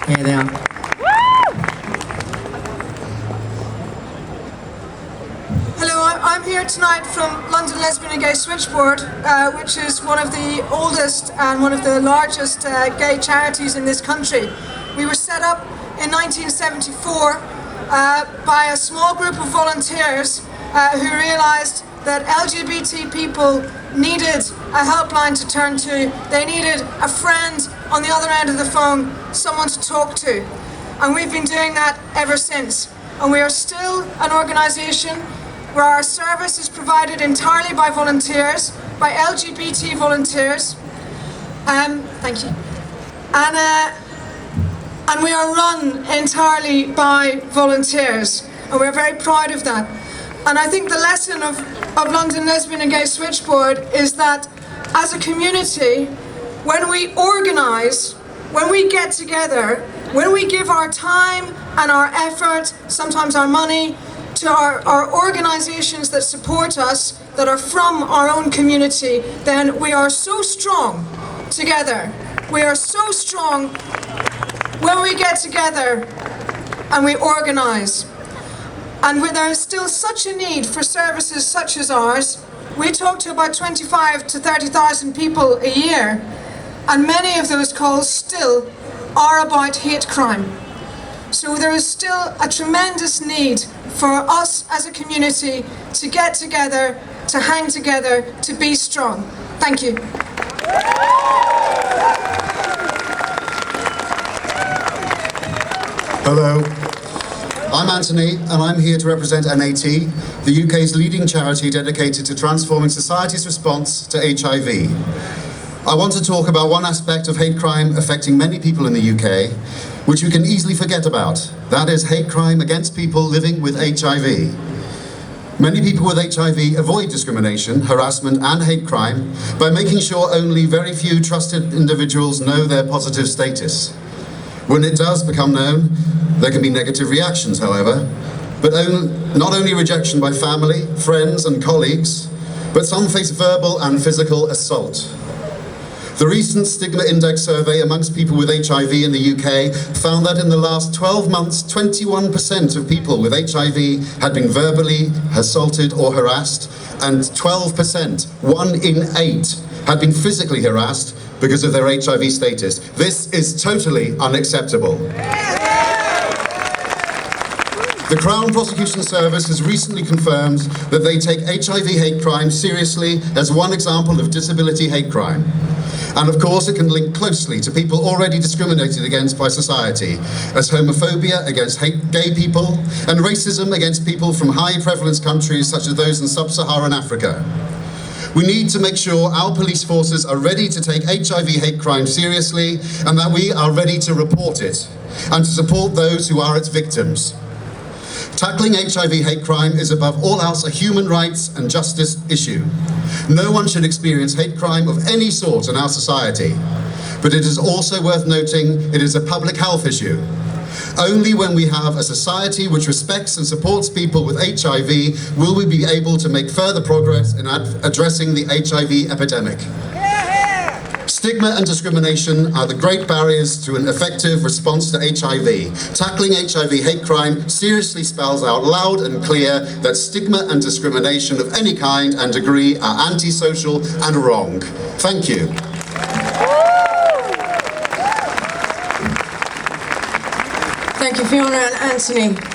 Here they are. Hello, I'm here tonight from London Lesbian and Gay Switchboard, which is one of the oldest and one of the largest gay charities in this country. We were set up in 1974 by a small group of volunteers who realised that LGBT people needed a helpline to turn to. They needed a friend on the other end of the phone, someone to talk to. And we've been doing that ever since. And we are still an organisation where our service is provided entirely by volunteers, by LGBT volunteers. Thank you. And we are run entirely by volunteers, and we're very proud of that. And I think the lesson of London Lesbian and Gay Switchboard is that as a community, when we organise, when we get together, when we give our time and our effort, sometimes our money, to our organisations that support us, that are from our own community, then we are so strong together. We are so strong when we get together and we organise. And where there is still such a need for services such as ours, we talk to about 25 to 30,000 people a year, and many of those calls still are about hate crime. So there is still a tremendous need for us as a community to get together, to hang together, to be strong. Thank you. Hello, I'm Anthony and I'm here to represent NAT, the UK's leading charity dedicated to transforming society's response to HIV. I want to talk about one aspect of hate crime affecting many people in the UK, which we can easily forget about. That is hate crime against people living with HIV. Many people with HIV avoid discrimination, harassment and hate crime by making sure only very few trusted individuals know their positive status. When it does become known, there can be negative reactions, however, but not only rejection by family, friends and colleagues, but some face verbal and physical assault. The recent Stigma Index survey amongst people with HIV in the UK found that in the last 12 months, 21% of people with HIV had been verbally assaulted or harassed, and 12%, 1 in 8, had been physically harassed because of their HIV status. This is totally unacceptable. The Crown Prosecution Service has recently confirmed that they take HIV hate crime seriously as one example of disability hate crime. And of course it can link closely to people already discriminated against by society, as homophobia against gay people and racism against people from high prevalence countries such as those in sub-Saharan Africa. We need to make sure our police forces are ready to take HIV hate crime seriously and that we are ready to report it and to support those who are its victims. Tackling HIV hate crime is above all else a human rights and justice issue. No one should experience hate crime of any sort in our society. But it is also worth noting it is a public health issue. Only when we have a society which respects and supports people with HIV will we be able to make further progress in addressing the HIV epidemic. Stigma and discrimination are the great barriers to an effective response to HIV. Tackling HIV hate crime seriously spells out loud and clear that stigma and discrimination of any kind and degree are antisocial and wrong. Thank you. Thank you, Fiona and Anthony.